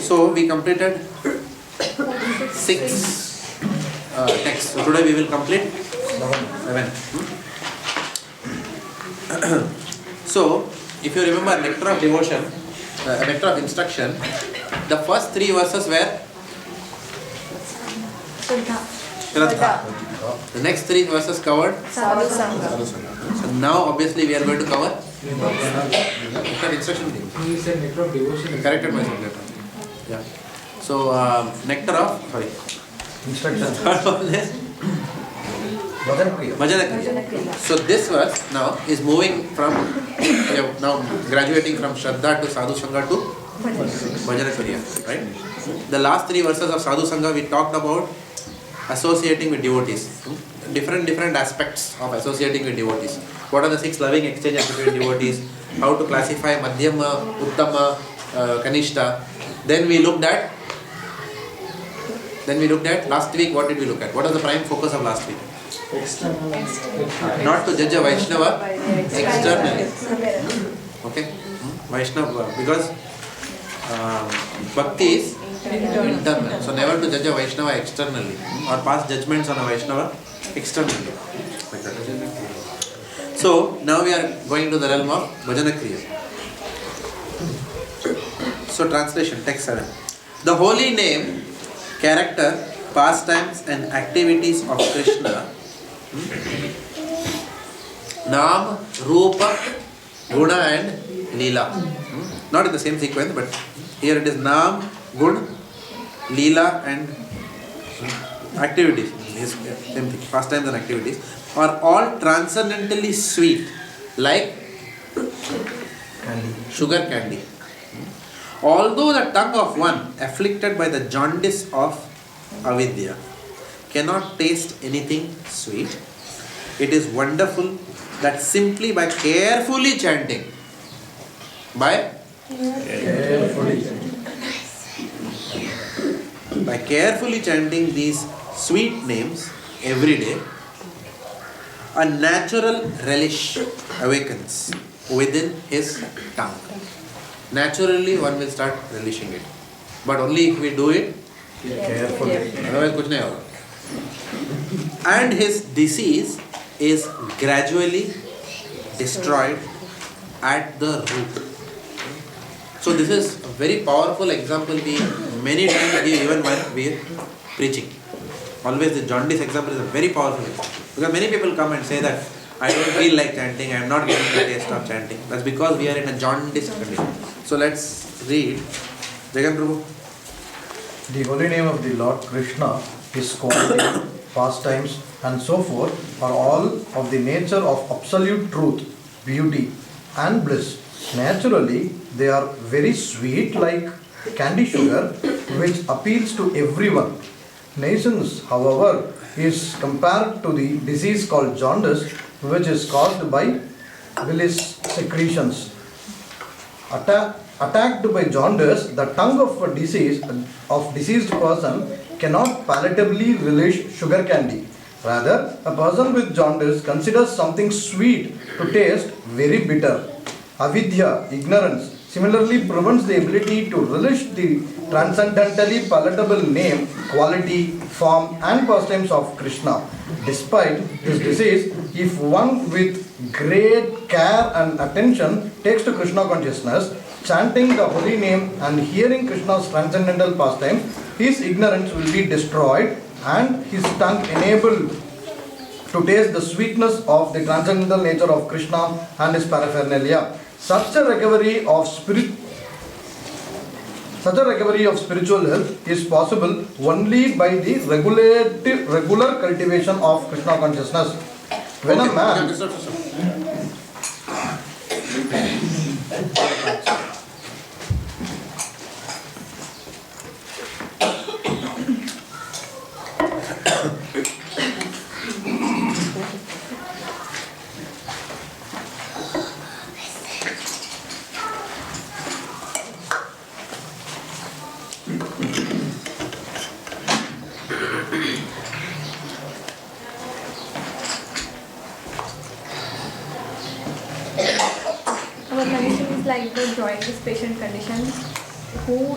So we completed 6 texts. So today we will complete 7. So if you remember Nectar of Devotion, Nectar of Instruction, the first 3 verses were Shraddha. The next 3 verses covered Sadhu Sangha. So now obviously we are going to cover Nectar of Instruction. You said Nectar of Devotion. Corrected myself later. Yeah. So Nectar of Instruction. Third one is Bhajana Kriya. So this verse now is moving from, now graduating from Shraddha to Sadhu Sangha to Bhajana Kriya, right? The last 3 verses of Sadhu Sangha we talked about associating with devotees. Different aspects of associating with devotees. What are the 6 loving exchanges between devotees? How to classify Madhyama, Uttama, Kanishta. Then we looked at last week. What did we look at? What was the prime focus of last week? Not to judge a Vaishnava externally. Okay? Vaishnava, because Bhakti is internal. So never to judge a Vaishnava externally or pass judgments on a Vaishnava externally. So now we are going to the realm of Bhajana Kriya. So translation, text 7. The holy name, character, pastimes and activities of Krishna, Naam, Rupa, Guna and Leela. Not in the same sequence, but here it is Naam, Gun, Leela and activities. Same thing, pastimes and activities are all transcendently sweet, like sugar candy. Although the tongue of one afflicted by the jaundice of avidya cannot taste anything sweet, it is wonderful that simply by carefully chanting, these sweet names every day, a natural relish awakens within his tongue. Naturally one will start relishing it, but only if we do it carefully. Otherwise kuch nahi hoga. And his disease is gradually destroyed at the root. So this is a very powerful example we many times give even when we are preaching. Always the jaundice example is a very powerful example. Because many people come and say that I don't feel like chanting, I am not getting the taste of chanting. That's because we are in a jaundiced condition. So let's read. Jagan Prabhu. The holy name of the Lord Krishna, his quality, pastimes and so forth are all of the nature of absolute truth, beauty and bliss. Naturally, they are very sweet like candy sugar which appeals to everyone. Nations, however, is compared to the disease called jaundice, which is caused by bilious secretions. Attacked by jaundice, the tongue of a diseased person cannot palatably relish sugar candy. Rather, a person with jaundice considers something sweet to taste very bitter. Avidya, ignorance, similarly prevents the ability to relish the transcendentally palatable name, quality, form and pastimes of Krishna. Despite this disease, if one with great care and attention takes to Krishna consciousness, chanting the holy name and hearing Krishna's transcendental pastime, his ignorance will be destroyed and his tongue enabled to taste the sweetness of the transcendental nature of Krishna and his paraphernalia. Such a recovery of spiritual health is possible only by the regular cultivation of Krishna consciousness. When a man Our condition is like the joint patient condition. who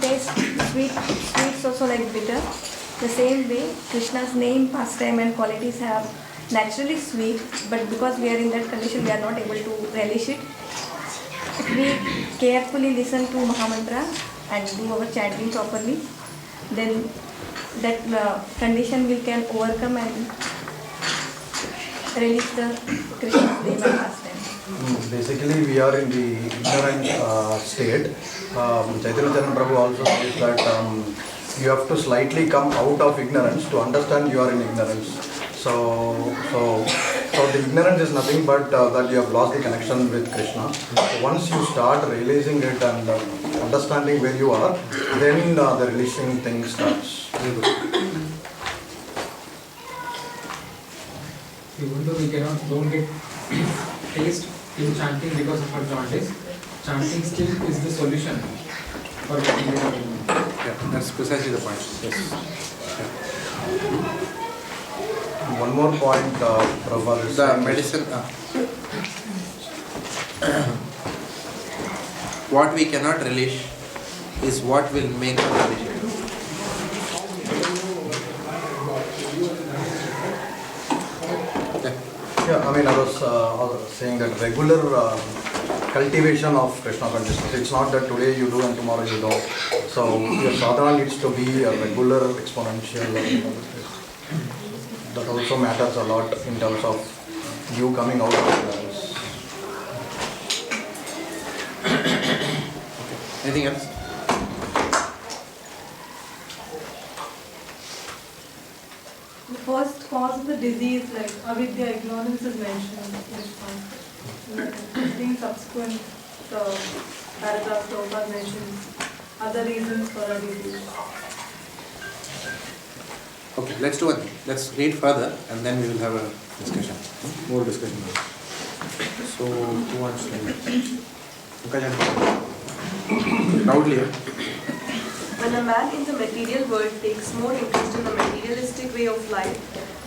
taste sweets also like bitter. The same way, Krishna's name, pastime and qualities have naturally sweet, but because we are in that condition, we are not able to relish it. If we carefully listen to Mahamantra and do our chanting properly, then that condition we can overcome and release the Krishna's name and pastime. Basically, we are in the ignorant state. Chaitanya Prabhu also says that you have to slightly come out of ignorance to understand you are in ignorance. So the ignorance is nothing but that you have lost the connection with Krishna. So once you start realizing it and understanding where you are, then the releasing thing starts. Even though we don't get taste in chanting because of our jaundice, chanting still is the solution for getting rid of it. Yeah, that's precisely the point. Yes. Yeah. One more point, Prabhupada is The saying medicine. What we cannot relish is what will make us relish it. Yeah, I mean, I was saying that regular cultivation of Krishna consciousness. It's not that today you do and tomorrow you don't. So your sadhana needs to be a regular, exponential. That also matters a lot in terms of you coming out of ignorance. Anything else? The first cause of the disease, like avidya, ignorance, is mentioned. In subsequent paragraphs, Prabhupada mentions other reasons for a disease. Okay, let's do one thing. Let's read further and then we will have a discussion. More discussion. So, who wants to read? Loudly. When a man in the material world takes more interest in the materialistic way of life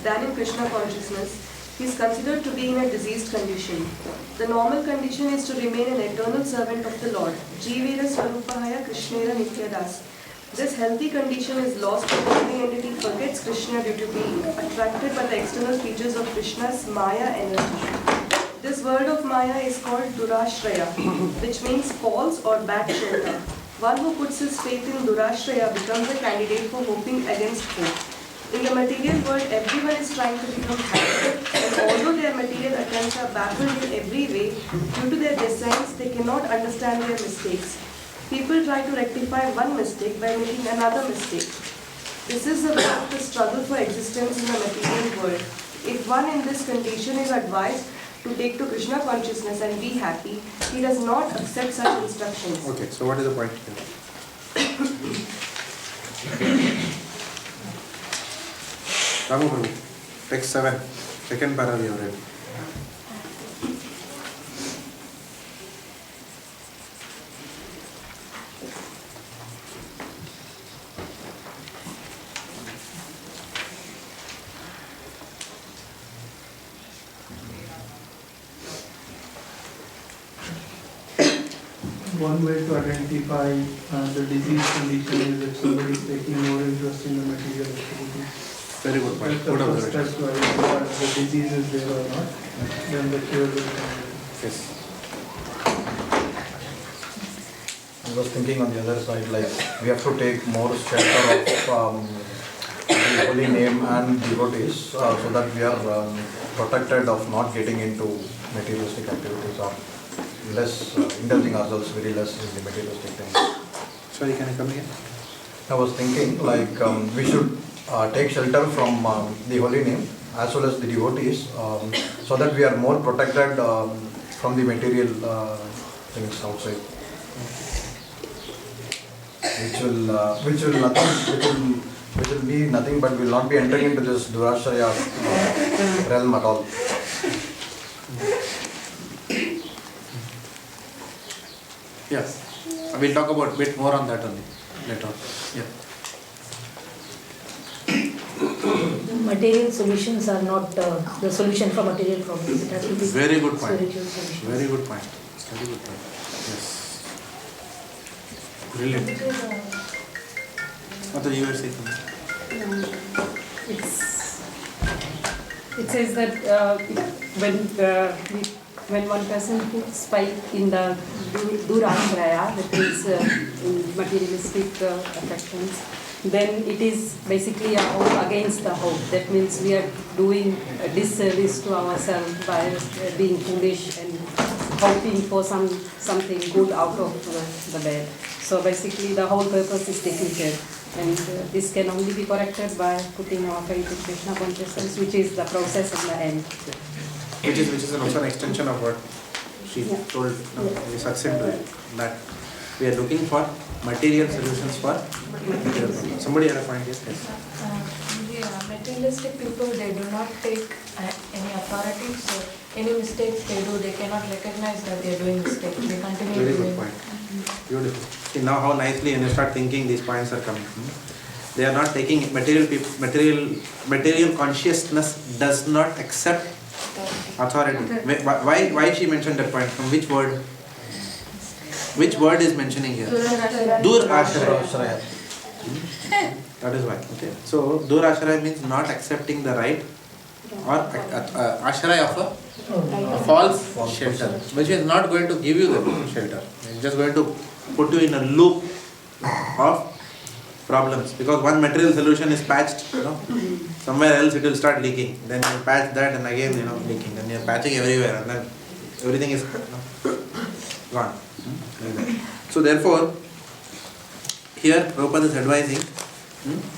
than in Krishna consciousness, he is considered to be in a diseased condition. The normal condition is to remain an eternal servant of the Lord. Jivera Swarupahaya Krishnera Nityadas. This healthy condition is lost when the entity forgets Krishna due to being attracted by the external features of Krishna's Maya energy. This word of Maya is called Durashraya, which means false or bad shelter. One who puts his faith in Durashraya becomes a candidate for hoping against hope. In the material world, everyone is trying to become happy, and although their material attempts are baffled in every way, due to their designs, they cannot understand their mistakes. People try to rectify one mistake by making another mistake. This is the way of the struggle for existence in the material world. If one in this condition is advised to take to Krishna consciousness and be happy, he does not accept such instructions. Okay, so what is the point here? Ramu Prabhu, text 7, second para we have read. One way to identify the disease condition is if somebody is taking more interest in the material activities. Very good point. That's the Good first observation. step to identify if the disease is there or not. Then the cure will come. Yes. I was thinking on the other side, like we have to take more shelter of the holy name and devotees so that we are protected of not getting into materialistic activities or less indulging ourselves very less in the materialistic things. Sorry, can I come again? I was thinking like we should take shelter from the holy name as well as the devotees so that we are more protected from the material things outside. Which will be nothing but will not be entering into this Durashraya realm at all. Yes. We'll talk about a bit more on that only later on. Yeah. Material solutions are not the solution for material problems. It has to be Very good point. spiritual solutions. Very good point. Very good point. Yes. Brilliant. What you were saying? It says that when one person puts spike in the Dura-Acharya, that means in materialistic affections, then it is basically a hope against the hope. That means we are doing a disservice to ourselves by being foolish and hoping for something good out of the bad. So basically the whole purpose is defeated. And this can only be corrected by putting our faith in Krishna consciousness, which is the process in the end. Which is also an extension of what she told. We succeed to it. That we are looking for material solutions for material problems. Somebody had a point here? Yes. Materialistic people, they do not take any authority, so any mistakes they do, they cannot recognize that they are doing mistakes. They continue Very doing. good point. Beautiful. See now how nicely when you start thinking these points are coming. They are not taking material consciousness does not accept authority. Why she mentioned that point? From which word? Which word is mentioning here? Dur-Acharya. That is why. Okay. So Dur-Acharya means not accepting the right or Acharya of a false shelter, which is not going to give you the shelter. It's just going to put you in a loop of problems, because one material solution is patched, somewhere else it will start leaking. Then you patch that and again leaking. Then you're patching everywhere and then everything is gone. So therefore, here Prabhupada is advising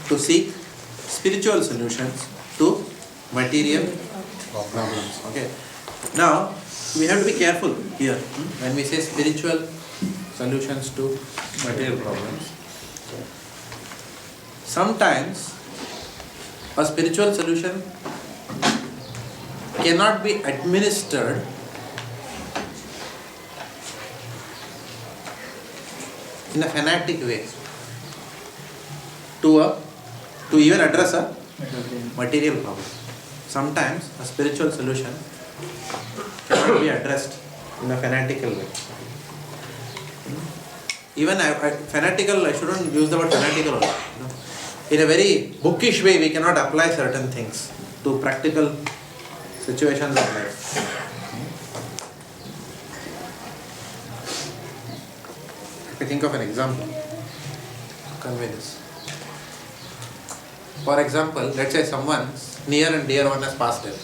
to seek spiritual solutions to material problems. Okay. Now we have to be careful here when we say spiritual solutions to material problems. Sometimes a spiritual solution cannot be administered in a fanatic way to even address a material problem. Sometimes a spiritual solution cannot be addressed in a fanatical way. Even fanatical, I shouldn't use the word fanatical also. In a very bookish way, we cannot apply certain things to practical situations of life. Let me think of an example to convey this. For example, let's say someone near and dear one has passed away.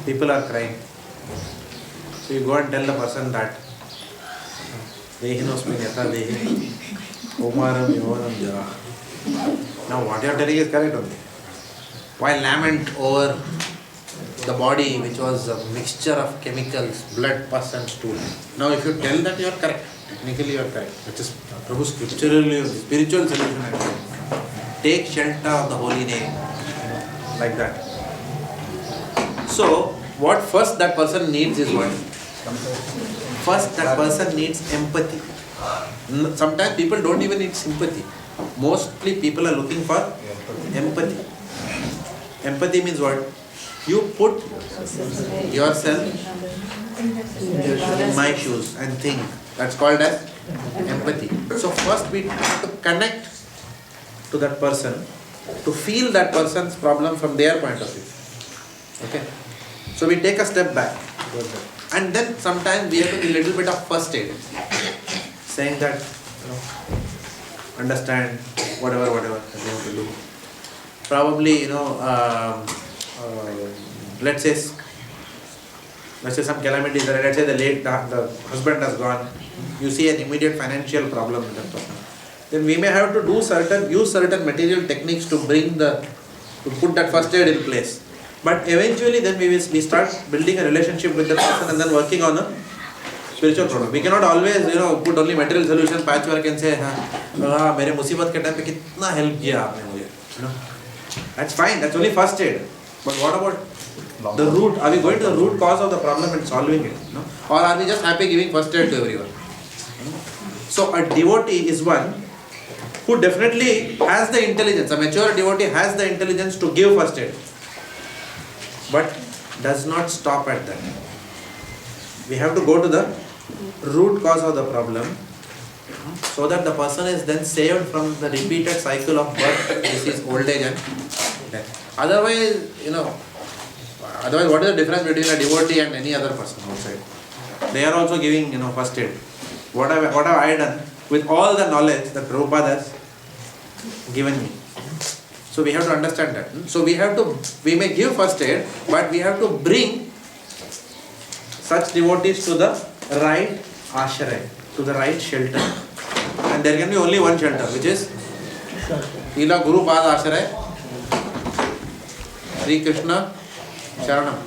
People are crying. So you go and tell the person that now what you are telling is correct only. Why lament over the body which was a mixture of chemicals, blood, pus and stool? Now if you tell that, you are correct. Technically you are correct. It is Prabhu scripturally, spiritual solution. Take shelter of the holy name. Like that. So what first that person needs is what? First that person needs empathy. Sometimes people don't even need sympathy. Mostly people are looking for empathy. Empathy means what? You put yourself in my shoes and think. That's called as empathy. So first we have to connect to that person, to feel that person's problem from their point of view. Okay? So we take a step back. And then sometimes we have to do a little bit of first aid. Saying that, understand whatever you have to do. Probably, let's say some calamity is there. Let's say the husband has gone. You see an immediate financial problem with that person. Then we may have to use certain material techniques to put that first aid in place. But eventually then we start building a relationship with the person and then working on a spiritual problem. We cannot always, put only material solution, patchwork and say, mere musibat ke time pe kitna help kiya aapne mujhe. That's fine, that's only first aid. But what about the root? Are we going to the root cause of the problem and solving it? Or are we just happy giving first aid to everyone? So a devotee is one who definitely has the intelligence. A mature devotee has the intelligence to give first aid. But does not stop at that. We have to go to the root cause of the problem, so that the person is then saved from the repeated cycle of birth, disease, old age and death. Otherwise, what is the difference between a devotee and any other person outside? They are also giving, first aid. What have I done with all the knowledge that Prabhupada has given me? So we have to understand that. So we may give first aid, but we have to bring such devotees to the right ashraya, to the right shelter. And there can be only one shelter, which is Ila Guru Pada Ashraya, Sri Krishna Sharanam.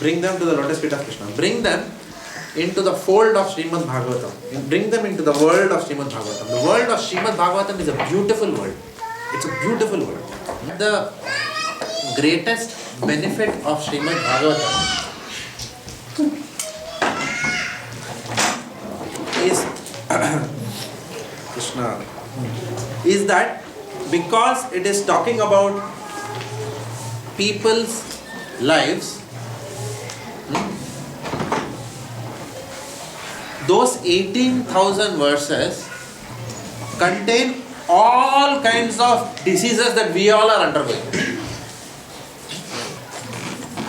Bring them to the lotus feet of Krishna. Bring them into the fold of Srimad Bhagavatam. Bring them into the world of Srimad Bhagavatam. The world of Srimad Bhagavatam is a beautiful world. It's a beautiful world. The greatest benefit of Srimad Bhagavatam is Krishna, is that because it is talking about people's lives, those 18,000 verses contain all kinds of diseases that we all are undergoing.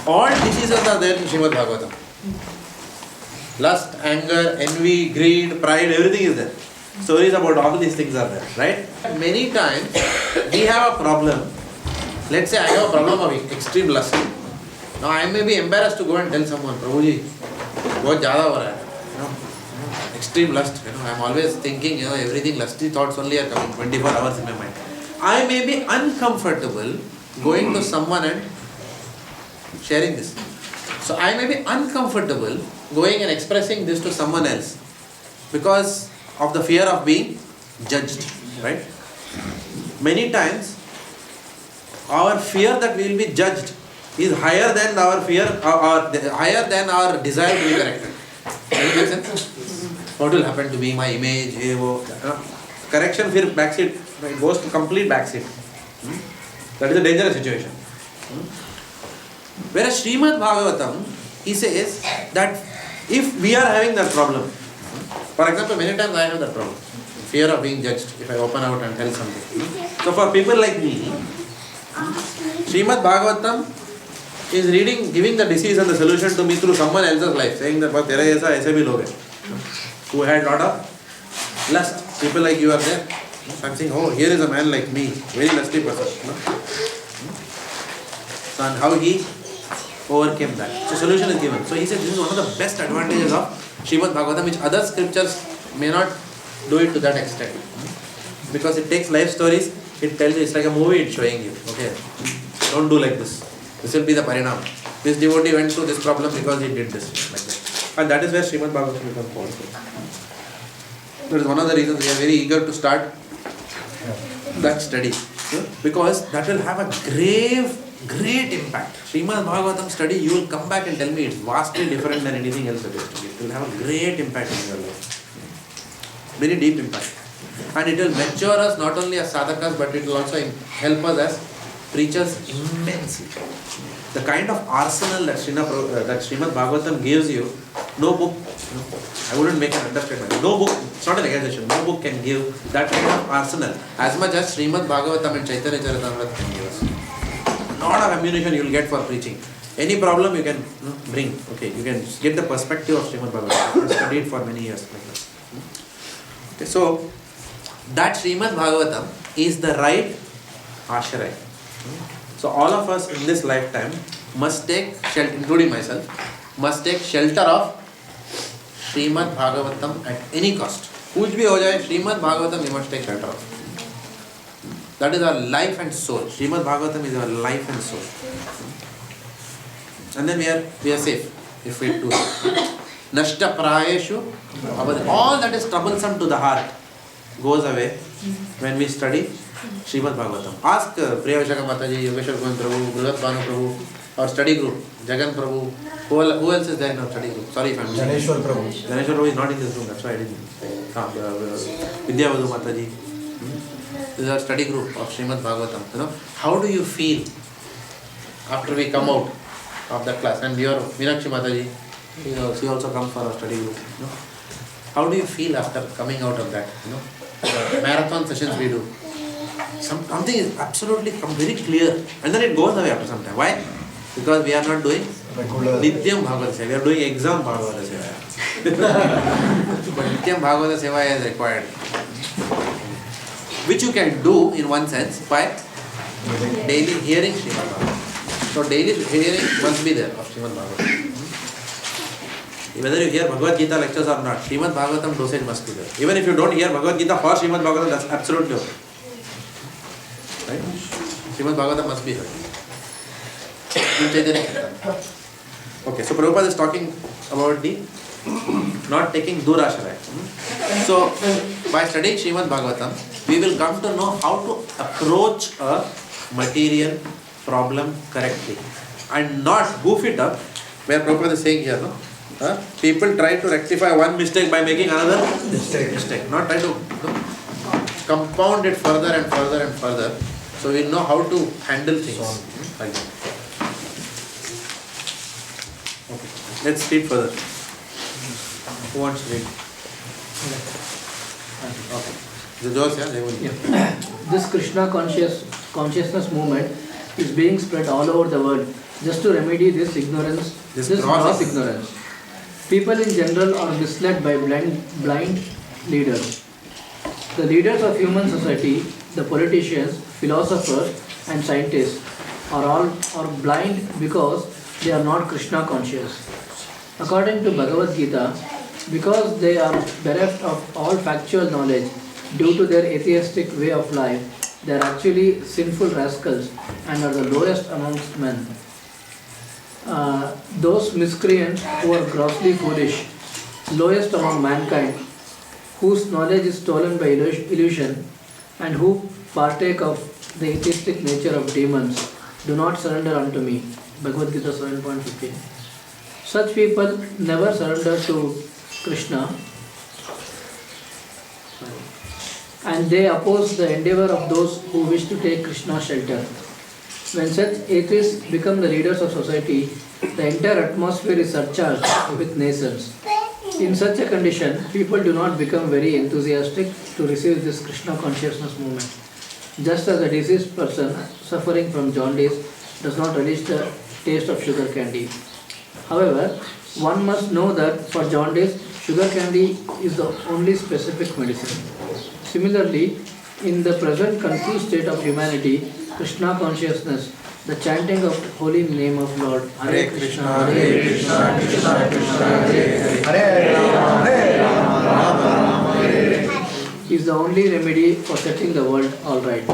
All diseases are there in Srimad Bhagavatam. Lust, anger, envy, greed, pride, everything is there. Stories about all these things are there, right? Many times we have a problem. Let's say I have a problem of extreme lust. Now I may be embarrassed to go and tell someone, Prabhuji, bahut zyada ho raha hai. Extreme lust. I'm always thinking, everything lusty thoughts only are coming 24 hours in my mind. I may be uncomfortable going to someone and sharing this. So I may be uncomfortable going and expressing this to someone else because of the fear of being judged, right? Many times our fear that we will be judged is higher than our fear or higher than our desire to be corrected. Does it make sense? What will happen to me, my image, correction fear backseat, it goes to complete backseat. That is a dangerous situation. Whereas Srimad Bhagavatam, he says that if we are having that problem, for example, many times I have that problem, fear of being judged if I open out and tell something. So for people like me, Srimad Bhagavatam is giving the disease and the solution to me through someone else's life, saying that tera aisa aise bhi log hai, who had lot of lust. People like you are there. I'm saying, oh, here is a man like me, very lusty person. So and how he overcame that. So solution is given. So he said this is one of the best advantages of Srimad Bhagavatam, which other scriptures may not do it to that extent. Because it takes life stories, it tells you, it's like a movie, it's showing you. Okay, don't do like this. This will be the parinam. This devotee went through this problem because he did this, like that. And that is where Srimad Bhagavatam becomes powerful. That is one of the reasons we are very eager to start that study. Because that will have a great impact. Srimad Bhagavatam study, you will come back and tell me it's vastly different than anything else that is to be. It will have a great impact in your life. Very deep impact. And it will mature us not only as sadhakas, but it will also help us as preachers immensely. The kind of arsenal that Srimad Bhagavatam gives you, no book, I wouldn't make an understatement, no book, it's not an exaggeration, no book can give that kind of arsenal as much as Srimad Bhagavatam and Chaitanya Charitamrita can give us. A lot of ammunition you will get for preaching. Any problem you can bring, okay, you can get the perspective of Srimad Bhagavatam. I studied for many years like that. Okay, so that Srimad Bhagavatam is the right ashraya. So all of us in this lifetime must take shelter, including myself, must take shelter of Srimad Bhagavatam at any cost. Kuch bhi ho jaye, Srimad Bhagavatam we must take shelter of. That is our life and soul. Srimad Bhagavatam is our life and soul. And then we are safe if we do it. Nashta prayeshu, all that is troublesome to the heart goes away when we study Srimad Bhagavatam. Ask Priyavashaka Mataji, Yogeshwar Govind Prabhu, Brihat Bhanu Prabhu, our study group, Jagan Prabhu, who else is there in our study group? Sorry if I'm missing. Janeshwar Prabhu. Janeshwar Prabhu is not in this room, that's why I didn't. Vidyavadhu Mataji. This is our study group of Srimad Bhagavatam. How do you feel after we come out of that class? And your Meenakshi Mataji, She also comes for our study group. How do you feel after coming out of that? The marathon sessions we do. Something is absolutely very clear, and then it goes away after some time. Why? Because we are not doing Nityam Bhagavata Seva. We are doing exam Bhagavata Seva. But Nityam Bhagavata Seva is required, which you can do in one sense by daily hearing Srimad Bhagavatam. So daily hearing must be there of Srimad Bhagavatam. Whether you hear Bhagavad Gita lectures or not, Srimad Bhagavatam dosage must be there. Even if you don't hear Bhagavad Gita for Srimad Bhagavatam, that's absolutely okay. Right? Srimad Bhagavatam must be heard. Okay, so Prabhupada is talking about the not taking Durashraya. So, by studying Srimad Bhagavatam, we will come to know how to approach a material problem correctly and not goof it up, where Prabhupada is saying here, people try to rectify one mistake by making another mistake. Not try to compound it further and further and further, so we know how to handle things like that. Okay, let's read further. Who wants to read? Okay. This Krishna consciousness movement is being spread all over the world just to remedy this ignorance, this gross ignorance. People in general are misled by blind leaders. The leaders of human society, the politicians, philosophers and scientists are blind because they are not Krishna conscious. According to Bhagavad Gita, because they are bereft of all factual knowledge due to their atheistic way of life, they are actually sinful rascals and are the lowest amongst men. Those miscreants who are grossly foolish, lowest among mankind, whose knowledge is stolen by illusion and who partake of the atheistic nature of demons, do not surrender unto me. Bhagavad Gita 7.15. Such people never surrender to Krishna, and they oppose the endeavor of those who wish to take Krishna's shelter. When such atheists become the leaders of society, the entire atmosphere is surcharged with naysayers. In such a condition, people do not become very enthusiastic to receive this Krishna consciousness movement. Just as a diseased person suffering from jaundice does not relish the taste of sugar candy. However, one must know that for jaundice, sugar candy is the only specific medicine. Similarly, in the present confused state of humanity, Krishna consciousness, the chanting of the holy name of Lord, Hare Krishna, Hare Krishna, Krishna Krishna, Hare Hare, Rama Hare, is the only remedy for setting the world aright.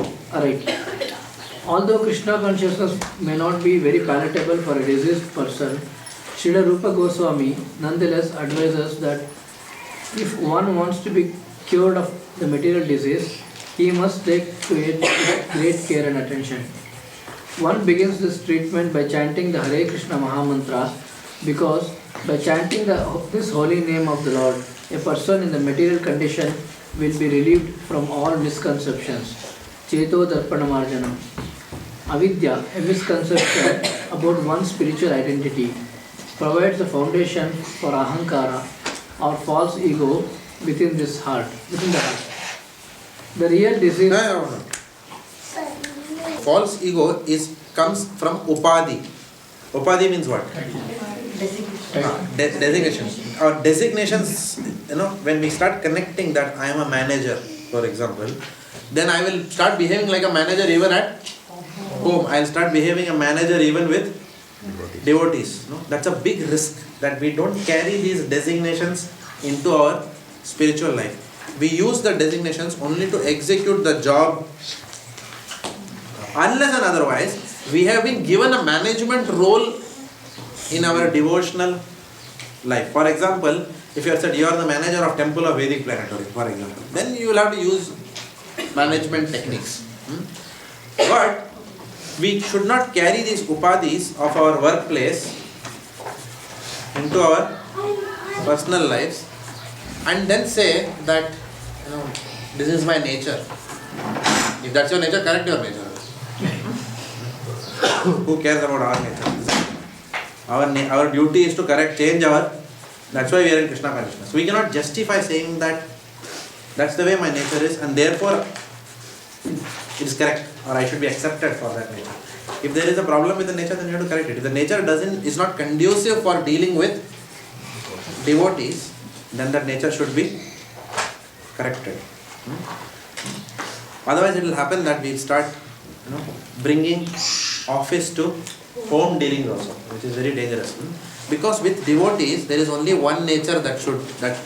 Although Krishna consciousness may not be very palatable for a diseased person, Srila Rupa Goswami nonetheless advises that if one wants to be cured of the material disease, he must take to it great care and attention. One begins this treatment by chanting the Hare Krishna Mahamantra, because by chanting this holy name of the Lord, a person in the material condition will be relieved from all misconceptions. Cheto Darpanamarjanam. Avidya, a misconception about one's spiritual identity, provides the foundation for ahankara or false ego within the heart. The real disease. False ego comes from upadhi. Upadhi means what? Designation. Our designations, when we start connecting that I am a manager, for example, then I will start behaving like a manager even at home. I will start behaving a manager even with devotees. That's a big risk, that we don't carry these designations into our spiritual life. We use the designations only to execute the job. Unless and otherwise, we have been given a management role in our devotional life. For example, if you are said you are the manager of Temple of Vedic Planetary, for example, then you will have to use management techniques. But we should not carry these upadhis of our workplace into our personal lives and then say that this is my nature. If that's your nature, correct your nature. Who cares about our nature? Our duty is to change our. That's why we are in Krishna consciousness. We cannot justify saying that that's the way my nature is and therefore it is correct or I should be accepted for that nature. If there is a problem with the nature, then you have to correct it. If the nature is not conducive for dealing with devotees, then that nature should be corrected. Otherwise, it will happen that we will start, bringing office to home dealings also, which is very dangerous. Because with devotees, there is only one nature that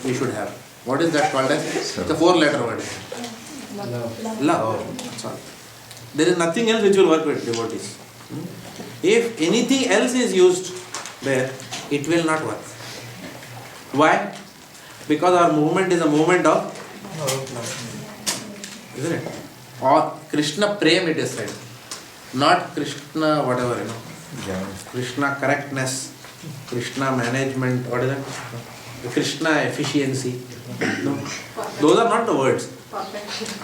we should have. What is that called as? It's a 4-letter word. Love. Sorry. There is nothing else which will work with devotees. If anything else is used there, it will not work. Why? Because our movement is a movement of, isn't it? Or Krishna Prem it is said. Not Krishna whatever, Krishna correctness, Krishna management, what is that? Krishna efficiency. No. Those are not the words.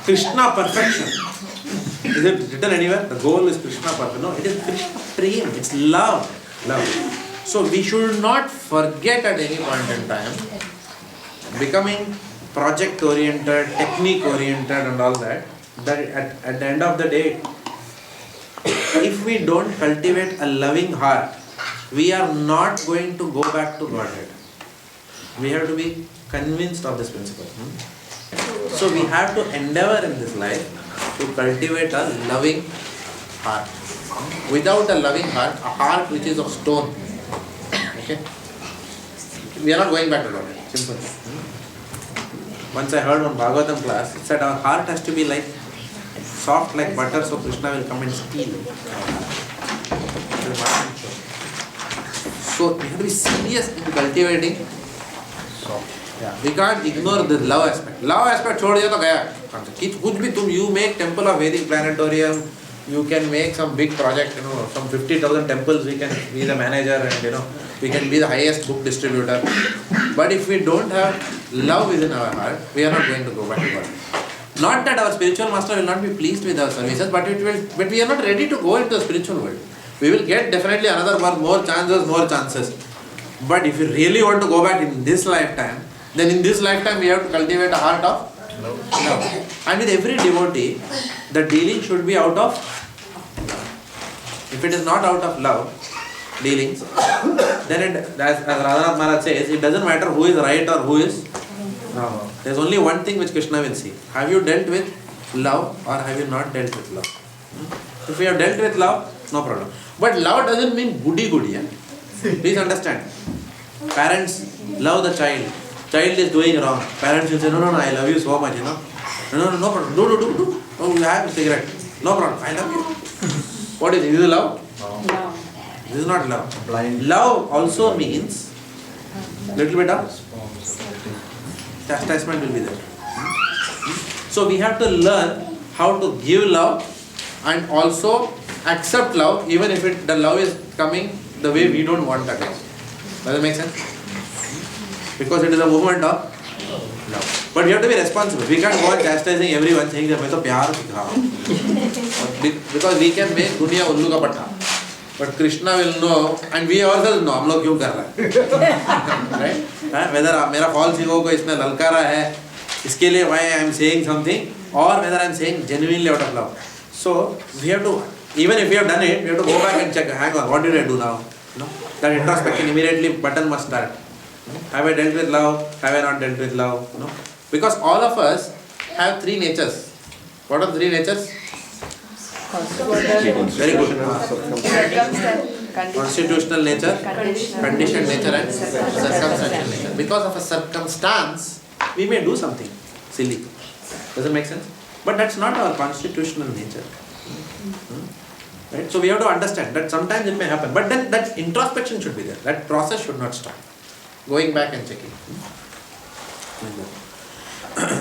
Krishna perfection. Is it written anywhere? The goal is Krishna perfection. No, it is Krishna Prem. It's love. Love. So we should not forget at any point in time becoming project oriented, technique oriented and all that. That at the end of the day, if we don't cultivate a loving heart, we are not going to go back to Godhead. We have to be convinced of this principle. So we have to endeavor in this life to cultivate a loving heart. Without a loving heart, a heart which is of stone, okay, we are not going back to Godhead. Simple. Once I heard one Bhagavatam class, it said our heart has to be like soft like butter, so Krishna will come and steal. So we have to be serious in cultivating. Yeah, we can't ignore the love aspect. Love aspect छोड़ दिया तो गया. कुछ भी तुम you make temple of Vedic planetarium, you can make some big project, some 50,000 temples. We can be the manager and we can be the highest book distributor. But if we don't have love within our heart, we are not going to go back to God. Not that our spiritual master will not be pleased with our services, but we are not ready to go into the spiritual world. We will get definitely another one, more chances. But if you really want to go back in this lifetime, then in this lifetime we have to cultivate a heart of love. And with every devotee, the dealing should be out of love. If it is not out of love, dealings, then as Radhanath Maharaj says, it doesn't matter who is right or who is wrong. There is only one thing which Krishna will see. Have you dealt with love or have you not dealt with love? If you have dealt with love, no problem. But love doesn't mean goody-goody. Please understand. Parents love the child. Child is doing wrong. Parents will say, no, I love you so much, No problem. Do. Oh, you have a cigarette. No problem. I love you. What is it? Is it love? No. This is not love. Blind. Love also means little bit of chastisement will be there. So we have to learn how to give love and also accept love, even if the love is coming the way we don't want that. Does it make sense? Because it is a movement of love. But we have to be responsible. We can't go on chastising everyone saying that I love you. Because we can make dunya ullu ka patta. But Krishna will know, and we ourselves know, हम लोग क्यों कर रहे हैं, right? Whether मेरा false ego को इसमें ललकारा है, इसके लिए why I am saying something, or whether I am saying genuinely out of love. So we have to, even if we have done it, we have to go back and check. Hang on, what did I do now? That introspection immediately button must start. Have I dealt with love? Have I not dealt with love? Because all of us have three natures. What are the three natures? Very good. Constitutional nature, conditioned nature and circumstantial nature. Because of a circumstance, we may do something silly. Does it make sense? But that's not our constitutional nature. Right? So we have to understand that sometimes it may happen. But then that introspection should be there. That process should not stop. Going back and checking.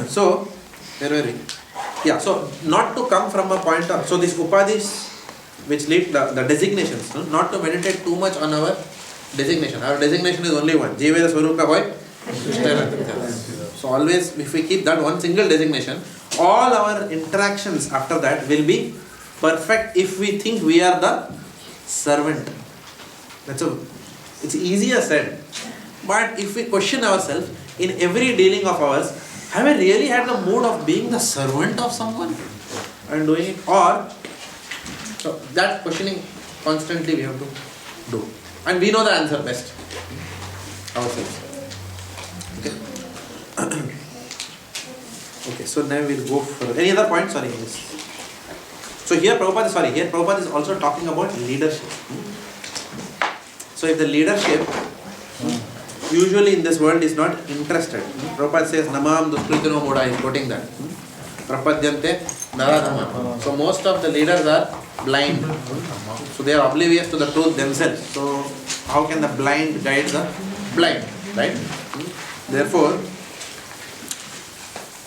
So, where were we? Yeah, so not to come from a point of, so these upadhis which lead the designations, not to meditate too much on our designation. Our designation is only one. Jiveda Swarupa Hoy. So always, if we keep that one single designation, all our interactions after that will be perfect if we think we are the servant. That's a It's easier said. But if we question ourselves, in every dealing of ours, have I really had the mood of being the servant of someone and doing it? Or, so that questioning constantly we have to do. And we know the answer best ourselves. Okay. Okay, so now we'll go for any other point? Sorry, yes. So here Prabhupada is also talking about leadership. So if the leadership usually in this world is not interested, Prabhupada says Namam Duskritino Moda, is quoting that. Prapadyante Naradhama. So most of the leaders are blind. So they are oblivious to the truth themselves. So how can the blind guide the blind? Right? Therefore,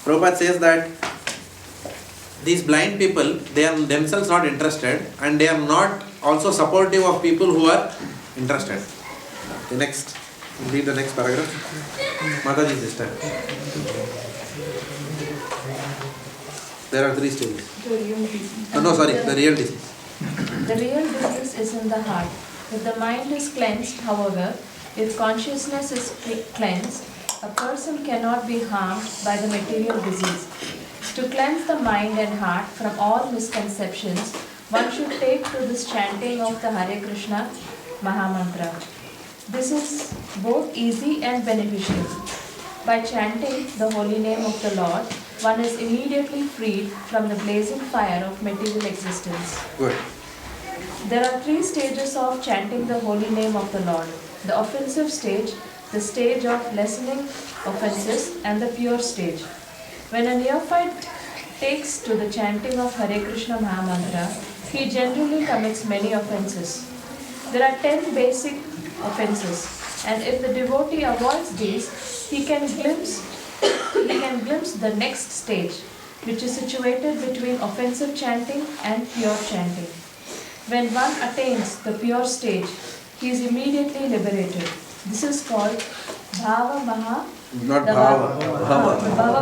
Prabhupada says that these blind people, they are themselves not interested and they are not also supportive of people who are interested. Okay, next. Read the next paragraph. Mataji this time. There are 3 stages. The real disease. The real disease. The real disease is in the heart. If the mind is cleansed, however, if consciousness is cleansed, a person cannot be harmed by the material disease. To cleanse the mind and heart from all misconceptions, one should take to this chanting of the Hare Krishna Mahamantra. This is both easy and beneficial. By chanting the holy name of the Lord, one is immediately freed from the blazing fire of material existence. Good. There are 3 stages of chanting the holy name of the Lord. The offensive stage, the stage of lessening offenses, and the pure stage. When a neophyte takes to the chanting of Hare Krishna Mahamantra, he generally commits many offenses. There are 10 basic offenses, and if the devotee avoids these, he can glimpse the next stage, which is situated between offensive chanting and pure chanting. When one attains the pure stage, he is immediately liberated. This is called Bhava Maha. Not Bhava. Bhava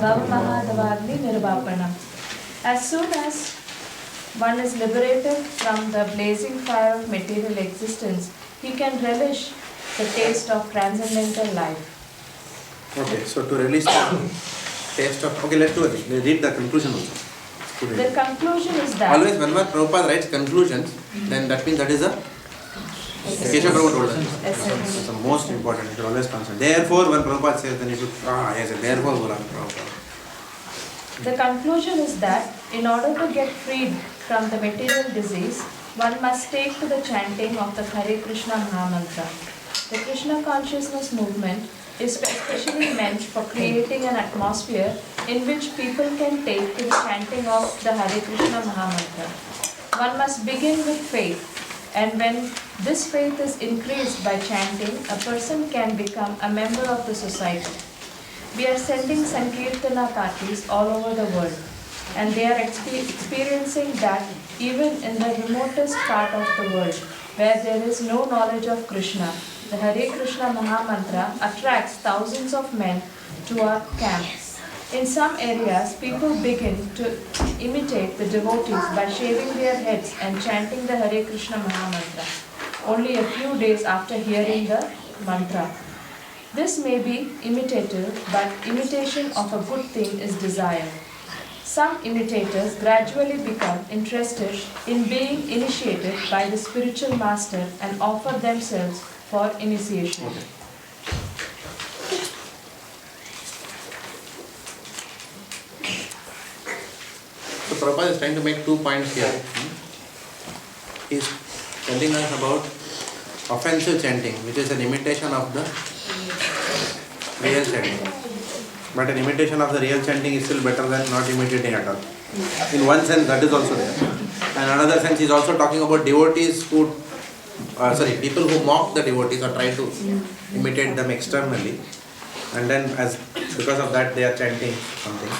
Mahadavagni Nirbapana. As soon as one is liberated from the blazing fire of material existence, he can relish the taste of transcendental life. Okay, so to release the taste of... Okay, let's do it. Let's read the conclusion also. The conclusion is that... Always whenever Prabhupada writes conclusions, then that means that is a... Keshav Prabhupada told us. It's the most important. You should always concentrate. Therefore, when Prabhupada says, then you should... yes, therefore, Prabhupada. The conclusion is that in order to get freed from the material disease, one must take to the chanting of the Hare Krishna Mahamantra. The Krishna Consciousness movement is especially meant for creating an atmosphere in which people can take to the chanting of the Hare Krishna Mahamantra. One must begin with faith, and when this faith is increased by chanting, a person can become a member of the society. We are sending Sankirtana parties all over the world, and they are experiencing that even in the remotest part of the world, where there is no knowledge of Krishna, the Hare Krishna Mahamantra attracts thousands of men to our camps. In some areas, people begin to imitate the devotees by shaving their heads and chanting the Hare Krishna Mahamantra, only a few days after hearing the mantra. This may be imitative, but imitation of a good thing is desired. Some imitators gradually become interested in being initiated by the spiritual master and offer themselves for initiation. Okay. So Prabhupada is trying to make 2 points here. He is telling us about offensive chanting, which is an imitation of the real chanting. But an imitation of the real chanting is still better than not imitating at all. In one sense, that is also there. And another sense, he is also talking about devotees who, people who mock the devotees or try to imitate them externally. And then, because of that, they are chanting something.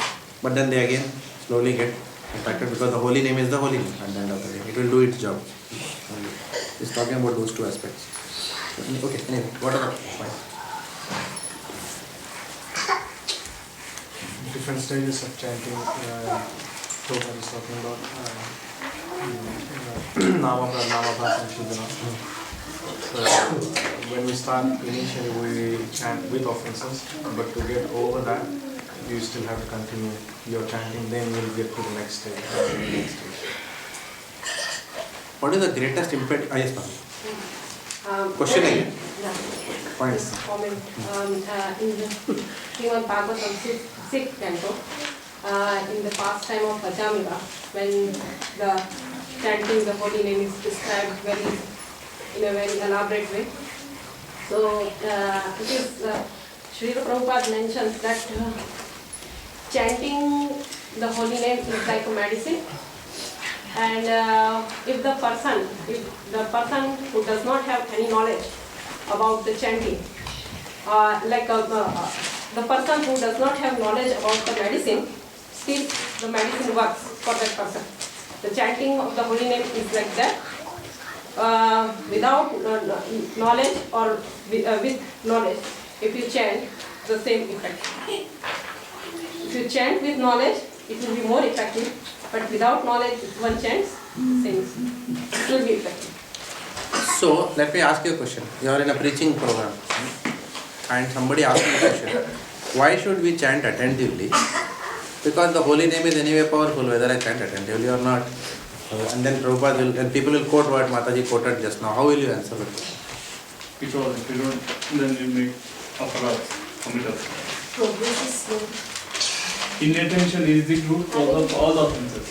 But then they again slowly get impacted because the holy name is the holy name at the end of the day. It will do its job. He is talking about those 2 aspects. Okay, anyway, what are the points? Different stages of chanting. Prabhupada is talking about Namabhasa and Shudana. So when we start, initially we chant with offenses, but to get over that, you still have to continue your chanting, then you'll get to the next stage. What is the greatest impact? Yes, ma'am. Question again. Points. Comment. In the Srimad Bhagavatam 6th canto, in the pastime of Ajamila, when the chanting the holy name is described in a very elaborate way. So it is Srila Prabhupada mentions that chanting the holy name is like a medicine, and if the person who does not have any knowledge about the chanting, the person who does not have knowledge about the medicine, still the medicine works for that person. The chanting of the holy name is like that. Without knowledge or with knowledge, if you chant, the same effect. If you chant with knowledge, it will be more effective, but without knowledge, if one chants, same, it will be effective. So, let me ask you a question. You are in a preaching program and somebody asks you a question. Why should we chant attentively? Because the holy name is anyway powerful, whether I chant attentively or not. And then Prabhupada will, and people will quote what Mataji quoted just now. How will you answer it? If you don't, then you make commit offense. Inattention is the root cause of all offenses.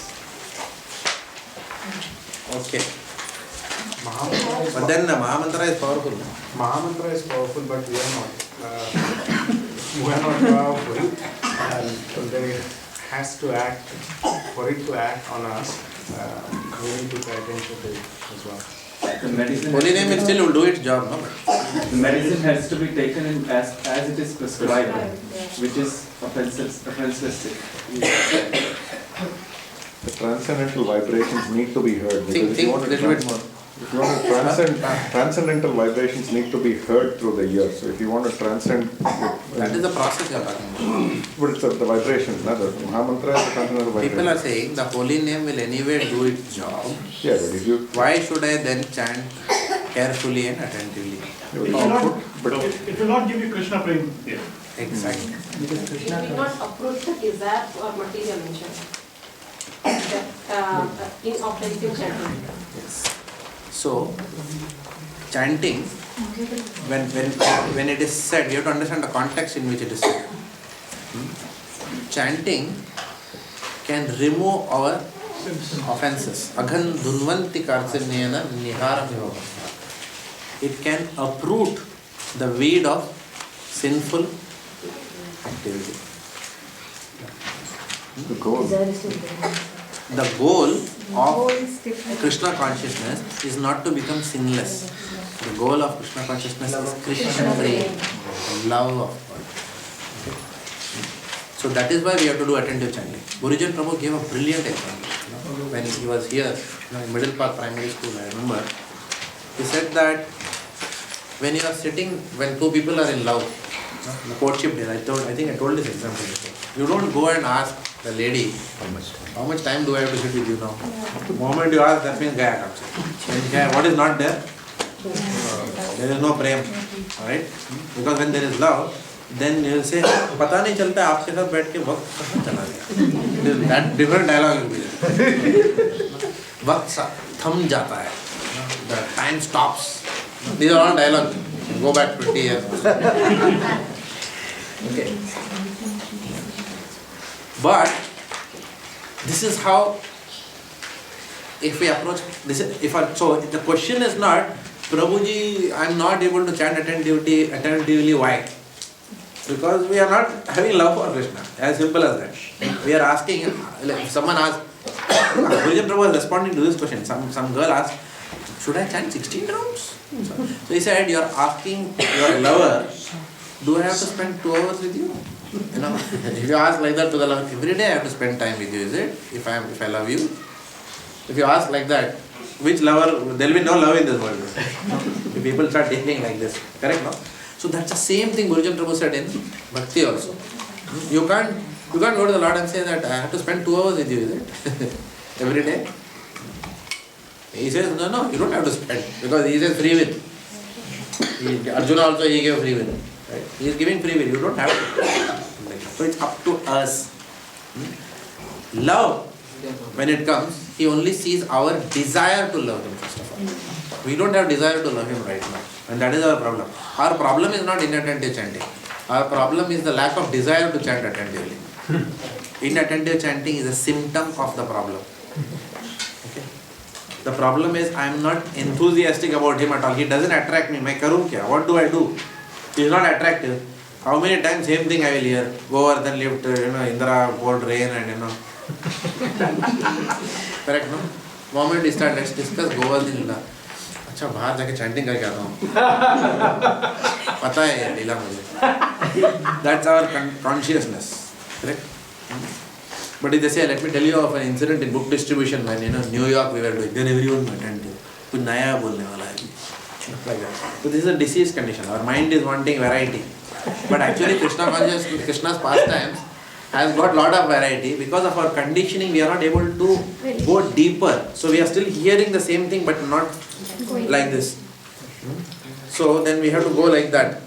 Okay. But then the Mahamantra is powerful. Mahamantra is powerful, but we are not. We are not powerful. And then it has to act, for it to act on us, we need to pay attention to it as well. The medicine Holy name will still do its job, no? The medicine has to be taken in as it is prescribed, which is offenseless. The transcendental vibrations need to be heard. Think a little bit more. If you want to transcendental vibrations need to be heard through the ear. So if you want to transcend... That is the process you are talking about. But it's the vibrations, not the Mahamantra is the transcendental vibration. People are saying the holy name will anyway do its job. Yeah, but if you... Why should I then chant carefully and attentively? It will not give you Krishna prema. Yeah. Exactly. It will not approach the desire or material nature in offensive chanting. Yes. So, chanting, when it is said, you have to understand the context in which it is said. Chanting can remove our offenses. Aghan dunvanti karsinyena niharam yoga. It can uproot the weed of sinful activity. The goal of Krishna consciousness is not to become sinless. The goal of Krishna consciousness is Krishna prema, love of God. Okay. So that is why we have to do attentive chanting. Gurujan Prabhu gave a brilliant example. When he was here in Middle Park Primary School, I remember, he said that when you are sitting, when two people are in love, the courtship days, I think I told this example before. You don't go and ask the lady, how much time do I have to sit with you now? The moment you ask, that means Gaya comes in. What is not there? There is no prem. Alright? Because when there is love, then you will say, पता नहीं चलता आपके साथ बैठ के वक्त कहाँ चला गया. That different dialogue will be there. वक्त थम जाता है. The time stops. These are all dialogues. Go back 20 years. Okay. But this is how, if we approach this, so the question is not, Prabhuji, I am not able to chant attentively. Why? Because we are not having love for Krishna. As simple as that. We are asking, if someone asks, Gurujan Prabhu was responding to this question. Some girl asked, should I chant 16 rounds? So he said, you are asking your lover, do I have to spend 2 hours with you? You know, if you ask like that to the lover, every day I have to spend time with you, is it? If I love you? If you ask like that, which lover, there will be no love in this world. If people start thinking like this, correct, no? So that's the same thing Gurujan Prabhu said in Bhakti also. You can't go to the Lord and say that I have to spend 2 hours with you, is it? Every day? He says, no, you don't have to spend, because he says free will. Arjuna also he gave free will. Right? He is giving free will. You don't have to. So it's up to us. Love, when it comes, he only sees our desire to love him first of all. We don't have desire to love him right now. And that is our problem. Our problem is not inattentive chanting. Our problem is the lack of desire to chant attentively. Inattentive chanting is a symptom of the problem. Okay? The problem is I am not enthusiastic about him at all. He doesn't attract me. Main karu kya? What do I do? He is not attractive. How many times same thing I will hear? Govardhan lift, Indra poured rain and Correct, no? Moment we start, let's discuss Govardhan Lila. अच्छा बाहर जाके chanting करके आता हूँ पता है ये लीला मुझे that's our consciousness, correct? But if they say, let me tell you of an incident in book distribution when New York we were doing, then everyone attended to कुछ नया बोलने वाला है like that. So this is a diseased condition. Our mind is wanting variety, but actually Krishna consciousness, Krishna's pastimes has got lot of variety. Because of our conditioning we are not able to go deeper, so we are still hearing the same thing but not like this. So then we have to go like that.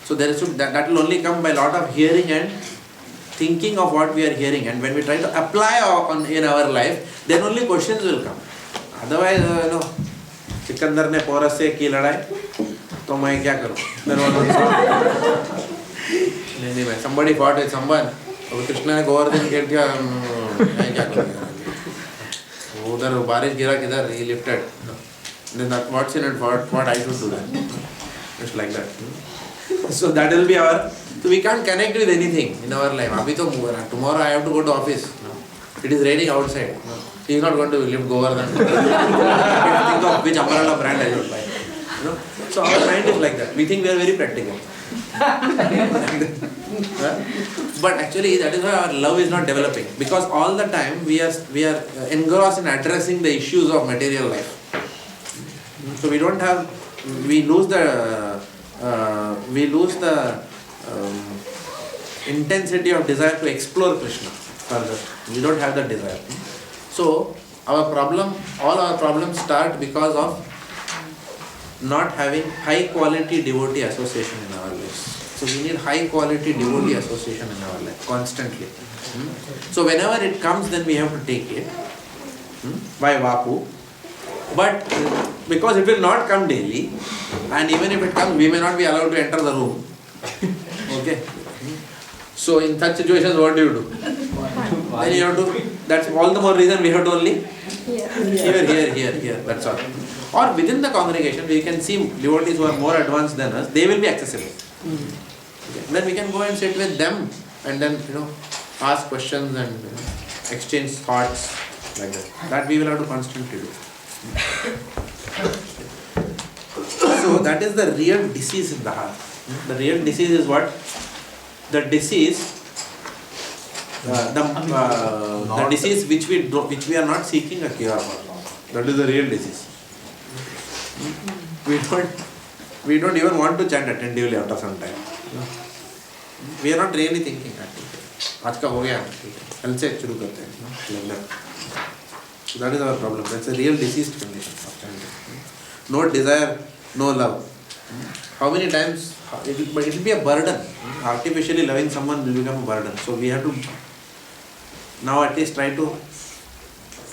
So there is that will only come by lot of hearing and thinking of what we are hearing, and when we try to apply in our life, then only questions will come. Otherwise, Sikandar ne porus se की लड़ाई, तो मैं क्या करूँ? नहीं भाई, somebody fought with someone, और कृष्णा ने गोवर्धन खेल दिया, मैं क्या करूँ? उधर बारिश गिरा किधर? He lifted. Then what's in it? What I should do then? Just like that. So that will be our. So we can't connect with anything in our life. Abhi to tomorrow I have to go to office. It is raining outside. He is not going to lift Govardhan. Think of which umbrella brand I should buy. So our mind is like that. We think we are very practical. But actually that is why our love is not developing, because all the time we are engrossed in addressing the issues of material life. So we don't have, we lose the intensity of desire to explore Krishna further. We don't have that desire. So all our problems start because of not having high quality devotee association in our lives. So we need high quality devotee association in our life constantly. So whenever it comes, then we have to take it by Vapu. But because it will not come daily, and even if it comes, we may not be allowed to enter the room. Okay. So in such situations, what do? Then you have to. That's all the more reason we have to only here. That's all. Or within the congregation, we can see devotees who are more advanced than us. They will be accessible. Okay. Then we can go and sit with them, and then ask questions and exchange thoughts like that. That we will have to constantly do. So that is the real disease in the heart. The real disease is what? The disease, the disease which we are not seeking a cure for. That is the real disease. We don't even want to chant attentively after some time. We are not really thinking. आज का हो गया, कल से शुरू करते हैं. Like that. So that is our problem. That's a real diseased condition of chanting. No desire, no love. How many times? It will be a burden. Artificially loving someone will become a burden. So we have to now at least try to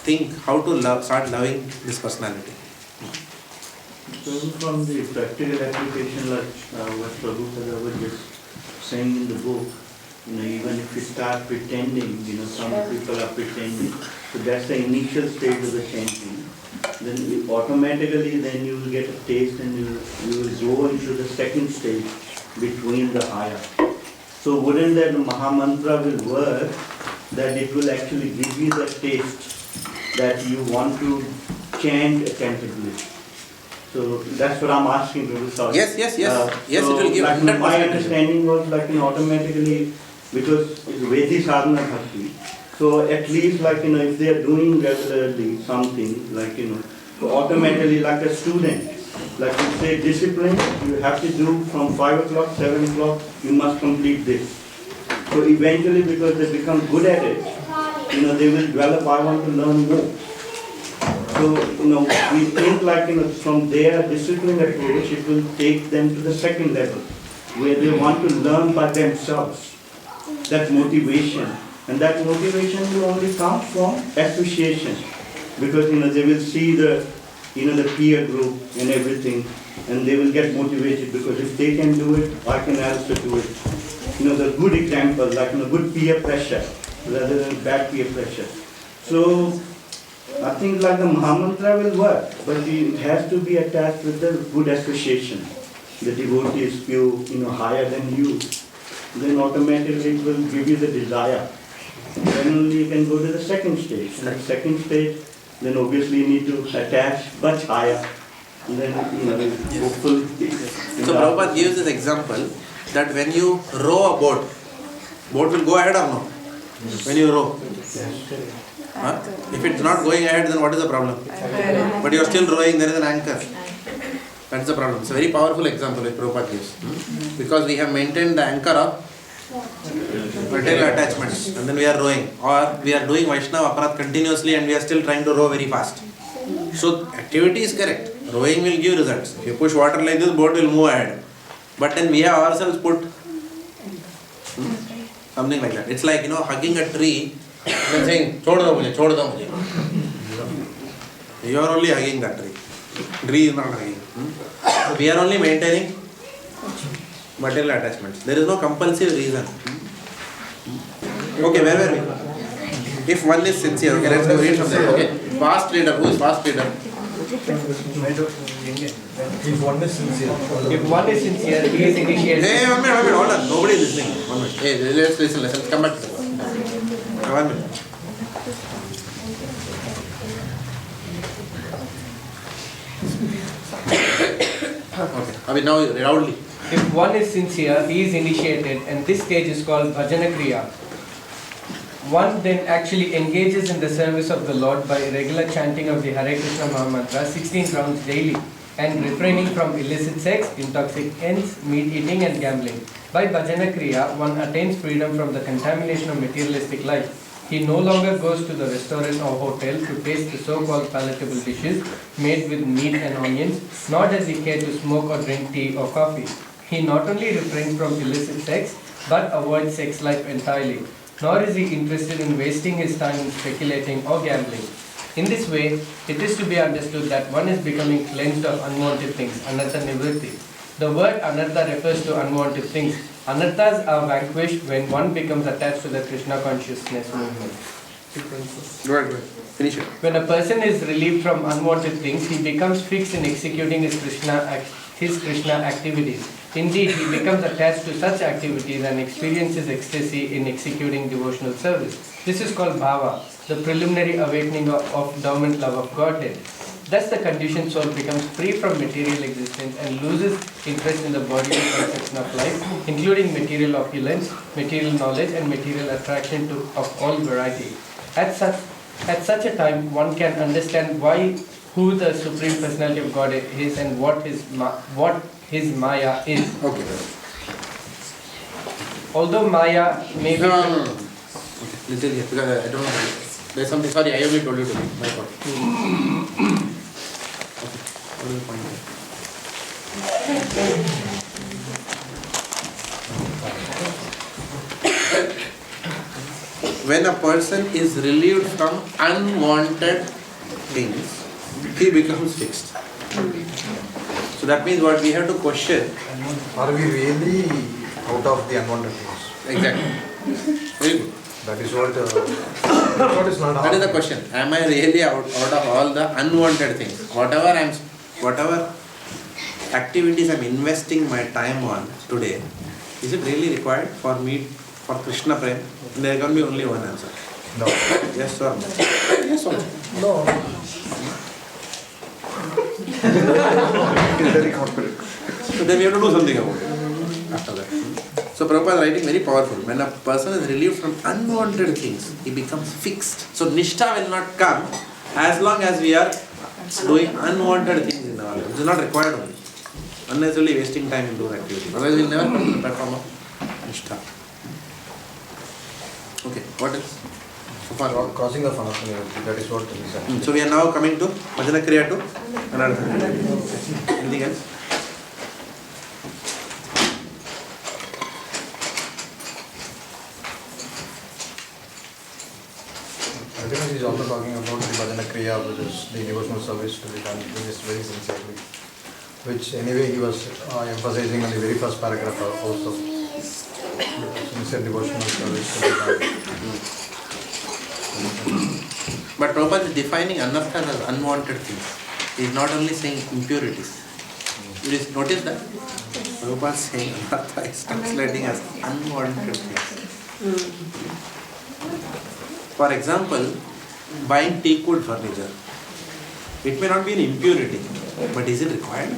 think how to start loving this personality. So from the practical application, like what Prabhupada was just saying in the book, even if you start pretending, some people are pretending. So that's the initial stage of the chanting. Then automatically, then you will get a taste, and you will go into the second stage between the higher. So wouldn't that Mahamantra will work, that it will actually give you the taste that you want to chant attentively? So that's what I'm asking you. Sorry. Yes, it will give 100%. My understanding was automatically, because it's Vedi sadhana bhakti. So at least if they are doing regularly something so automatically like a student, like you say discipline, you have to do from 5 o'clock, 7 o'clock, you must complete this. So eventually, because they become good at it, they will develop, I want to learn more. So, we think like, from their discipline approach, it will take them to the second level, where they want to learn by themselves. That motivation. And that motivation will only come from association. Because, they will see the peer group and everything, and they will get motivated, because if they can do it, I can also do it. The good example, like good peer pressure, rather than bad peer pressure. So, I think like the Mahamantra will work, but it has to be attached with the good association. The devotee is few, higher than you. Then automatically it will give you the desire. Then only you can go to the second stage. And the second stage, then obviously you need to attach much higher. And then, hopefully. So Prabhupada gives this example that when you row a boat will go ahead or no? When you row. Huh? If it's not going ahead, then what is the problem? But you are still rowing, there is an anchor. That's the problem. It's a very powerful example which Prabhupada gives. Because we have maintained the anchor of material attachments and then we are rowing. Or we are doing Vaishnava Aparat continuously and we are still trying to row very fast. So activity is correct. Rowing will give results. If you push water like this, boat will move ahead. But then we have ourselves put something like that. It's like, hugging a tree and saying, chod do mujhe. You are only hugging that tree. Tree is not hugging. So we are only maintaining material attachments. There is no compulsive reason. Okay, where were we? If one is sincere, okay, let's go read from there. Okay, fast reader. Who is fast reader? If one is sincere. If one is sincere, he is initiated. Hey, one minute, hold on. Nobody is listening. 1 minute. Hey, let's listen. Let's come back to the 1 minute. Okay. Abhi now loudly. If one is sincere, he is initiated, and this stage is called Bhajana Kriya. One then actually engages in the service of the Lord by regular chanting of the Hare Krishna Mahamantra 16 rounds daily and refraining from illicit sex, intoxicants, meat eating and gambling. By Bhajana Kriya, one attains freedom from the contamination of materialistic life. He no longer goes to the restaurant or hotel to taste the so-called palatable dishes made with meat and onions, nor does he care to smoke or drink tea or coffee. He not only refrains from illicit sex, but avoids sex life entirely. Nor is he interested in wasting his time in speculating or gambling. In this way, it is to be understood that one is becoming cleansed of unwanted things, anartha nivritti. The word anartha refers to unwanted things. Anarthas are vanquished when one becomes attached to the Krishna Consciousness movement. Go ahead. Finish it. When a person is relieved from unwanted things, he becomes fixed in executing his Krishna activities. Indeed, he becomes attached to such activities and experiences ecstasy in executing devotional service. This is called bhava, the preliminary awakening of dormant love of Godhead. Thus, the conditioned soul becomes free from material existence and loses interest in the bodily conception of life, including material opulence, material knowledge, and material attraction of all variety. At such a time, one can understand who the Supreme Personality of God is and what his Maya is. Okay. Although Maya may be... No. Okay, listen here, because I don't know. There's something, sorry, I only told you to me. My fault. Okay, what is the point here? When a person is relieved from unwanted things, he becomes fixed. So that means what we have to question. Are we really out of the unwanted things? Exactly. Very good. That is what That is the question. Am I really out of all the unwanted things? Whatever activities I am investing my time on today, is it really required for me, for Krishna Prem? There can be only one answer. No. Yes or no? Yes or no? No. Very confident. So then we have to do something about it after that. So Prabhupada is writing very powerful. When a person is relieved from unwanted things, he becomes fixed. So Nishtha will not come as long as we are doing unwanted things in our life. It is not required only. Unnecessarily wasting time in those activities. Otherwise we will never come to the platform of Nishtha. Okay, what else? Crossing the Fanasana, that is what he said. So we are now coming to Bhajana Kriya to Anartha. Anything else? Ultimately, he is also talking about the Bhajana Kriya, which is the devotional service to be done, which is very sincerely. Which anyway he was emphasizing on the very first paragraph also. Sincere devotional service to be done. But Prabhupada is defining anarthas as unwanted things. He is not only saying impurities. You just notice that? Prabhupada is saying anartha is translating as unwanted things. For example, buying teak wood furniture. It may not be an impurity, but is it required?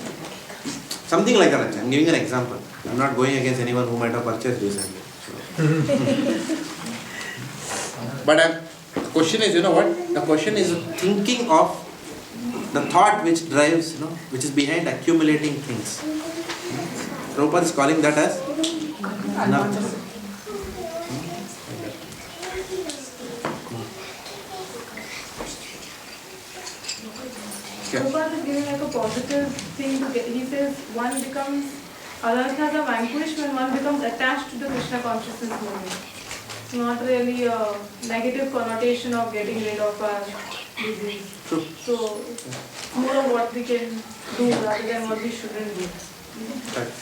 Something like that. I am giving an example. I am not going against anyone who might have purchased recently. But the question is, you know what? The question is thinking of the thought which drives, which is behind accumulating things. Prabhupada is calling that as anartha. Prabhupada is giving like a positive thing to get. He says one becomes, anarthas are vanquished when one becomes attached to the Krishna consciousness movement. It's not really a negative connotation of getting rid of our disease. So it's more of what we can do rather than what we shouldn't do. Right.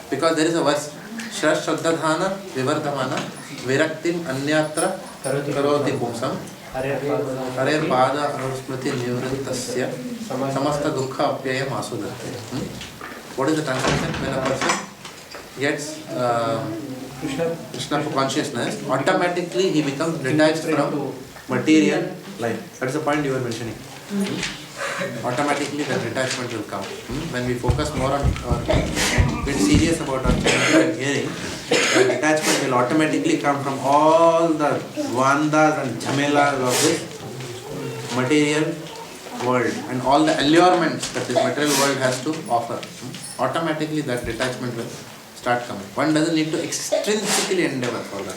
Because there is a verse, Shraddhana Vivardhamana Viraktim Anyatra Karoti Pumsam Hare Pada Anusmriti Nivrittasya Samasta Dukha Apyaya Masudate. What is the translation? When a person gets Krishna consciousness, automatically he becomes detached from material life. That is the point you were mentioning. Automatically the detachment will come. When we focus more on or get serious about our thinking and hearing, the detachment will automatically come from all the dvandas and jhamelas of this material world and all the allurements that this material world has to offer. Automatically that detachment will start coming. One doesn't need to extrinsically endeavor for that.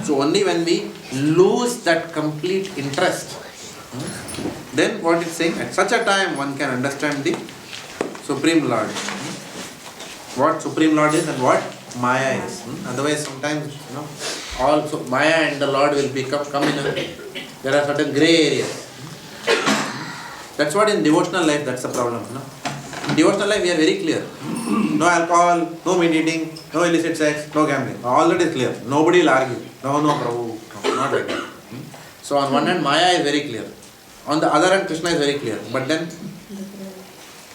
So only when we lose that complete interest, then what it's saying, at such a time one can understand the Supreme Lord. What Supreme Lord is and what Maya is. Otherwise sometimes, also Maya and the Lord will come in there are certain grey areas. That's what in devotional life, that's the problem. In devotional life we are very clear. No alcohol, no meat eating, no illicit sex, no gambling. All that is clear. Nobody will argue. No, Prabhu. No, not like that. So on one hand Maya is very clear. On the other hand Krishna is very clear. But then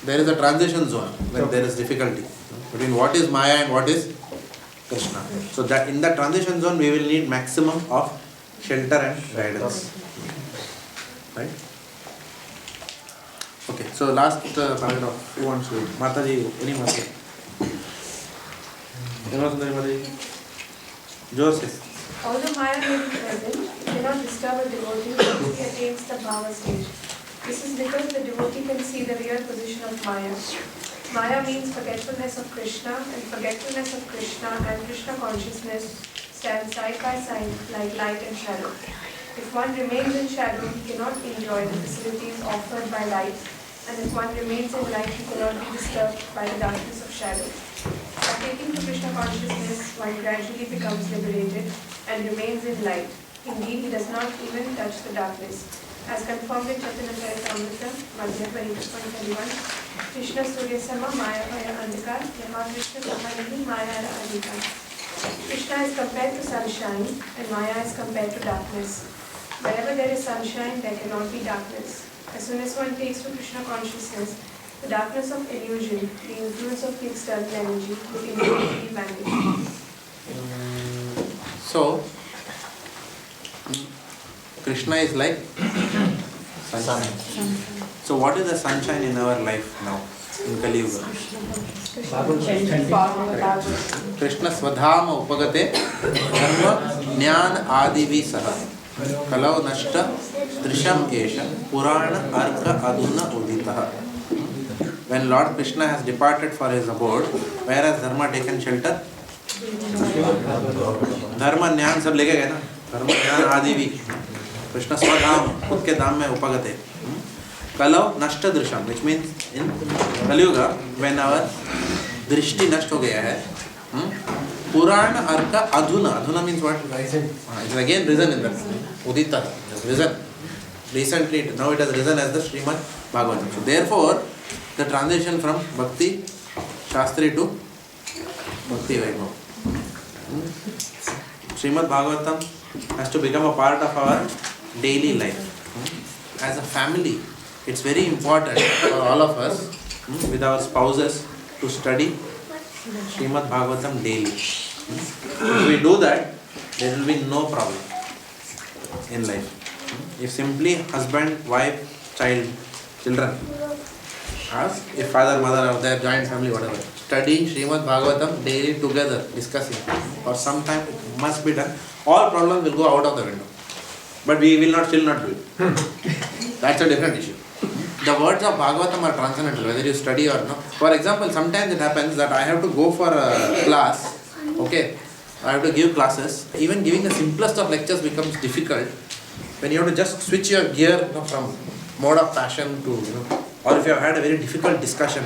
there is a transition zone when there is difficulty between what is Maya and what is Krishna. So that in the transition zone we will need maximum of shelter and guidance. Right? Okay, so last paragraph. Who wants to read? Mataji, any Mataji? Joseph. Although Maya may be present, it cannot disturb a devotee once he attains the power stage. This is because the devotee can see the real position of Maya. Maya means forgetfulness of Krishna, and forgetfulness of Krishna and Krishna consciousness stand side by side like light and shadow. If one remains in shadow, he cannot enjoy the facilities offered by light, and if one remains in light, he cannot be disturbed by the darkness of shadow. By taking to Krishna consciousness, one gradually becomes liberated and remains in light. Indeed, he does not even touch the darkness. As confirmed in Chaitanya Charitamrita, Madhya 21, Krishna Surya Sama Maya Maya Andhikar, Yaha Krishna Samanihi Maya Andhikar. Krishna is compared to sunshine and Maya is compared to darkness. Wherever there is sunshine, there cannot be darkness. As soon as one takes to Krishna consciousness, the darkness of illusion, the influence of the external energy, will immediately vanish. So, Krishna is like sunshine. So what is the sunshine in our life now, in Kali Yuga? Krishna Swadhama Upagate Dharma Jnana Adivi Saha Kalau Nashta Trisham Esha Purana Arka Aduna Uditaha. when Lord Krishna has departed for his abode, where has Dharma taken shelter? Dharma Jnana सब लेके गए ना, Dharma Jnana आदि भी Krishna Swadham, खुद के धाम में उपगते. Kalau Nashta Drisham, which means in Kaliyuga, when our Drishti Nasht ho gaya hai, Purana Arka Adhuna. Adhuna means what? It's again risen in the Udita. It's risen. Recently, now it has risen as the Srimad Bhagavatam. So therefore, the transition from Bhakti Sastri to Bhakti Vaibhav. Srimad Bhagavatam has to become a part of our daily life. As a family, it's very important for all of us, with our spouses, to study Srimad Bhagavatam daily. If we do that, there will be no problem in life. If simply husband, wife, children, as if father, mother or their joint family, whatever, studying Srimad Bhagavatam daily together, discussing, or sometime it must be done, all problems will go out of the window. But we will still not do it. That's a different issue. The words of Bhagavatam are transcendental, whether you study or not. For example, sometimes it happens that I have to go for a class, okay, I have to give classes. Even giving the simplest of lectures becomes difficult when you have to just switch your gear, from mode of passion to, or if you have had a very difficult discussion,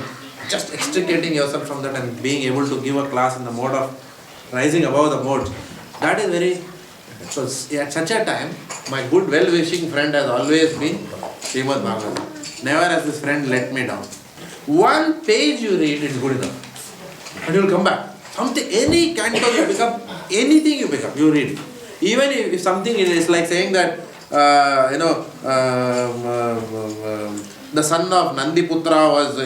just extricating yourself from that and being able to give a class in the mode of rising above the modes. That is very, so at such a time, my good well-wishing friend has always been Srimad Bhagavatam. Never has this friend let me down. One page you read, it's good enough. And you will come back. Something, any canto you pick up, anything you pick up, you read. Even if something is like saying that, the son of Nandi Putra was,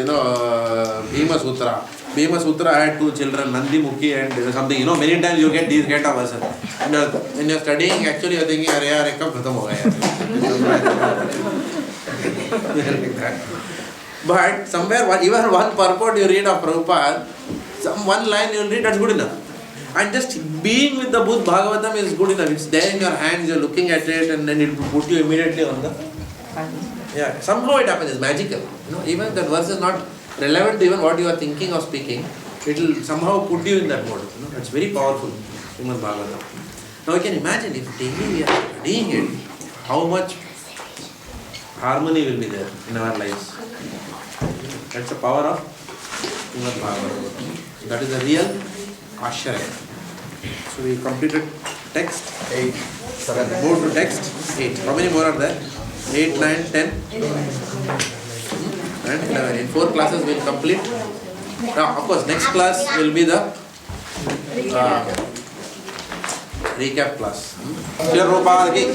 Bhima Sutra. Bhima Sutra had two children, Nandi Mukhi and something. Many times you get these kind of verses. And when you are studying, actually you are thinking, Arey, kab khatam ho gaya. But somewhere, even one purport you read of Prabhupada, one line you will read, that's good enough. And just being with the Buddha Bhagavatam is good enough. It's there in your hands, you're looking at it, and then it will put you immediately on the... Yeah, somehow it happens, it's magical. Even if that verse is not relevant to even what you are thinking or speaking, it will somehow put you in that mode. It's very powerful, Srimad Bhagavatam. Now you can imagine if daily we are studying it, how much harmony will be there in our lives. That's the power of Srimad Bhagavatam. That is the real Ashraya. So we completed text 8, 7. Move to text 8. How many more are there? 8, 9, 10, and 11. In 4 classes we will complete. Now, of course, next class will be the recap class. Srila Prabhupada ki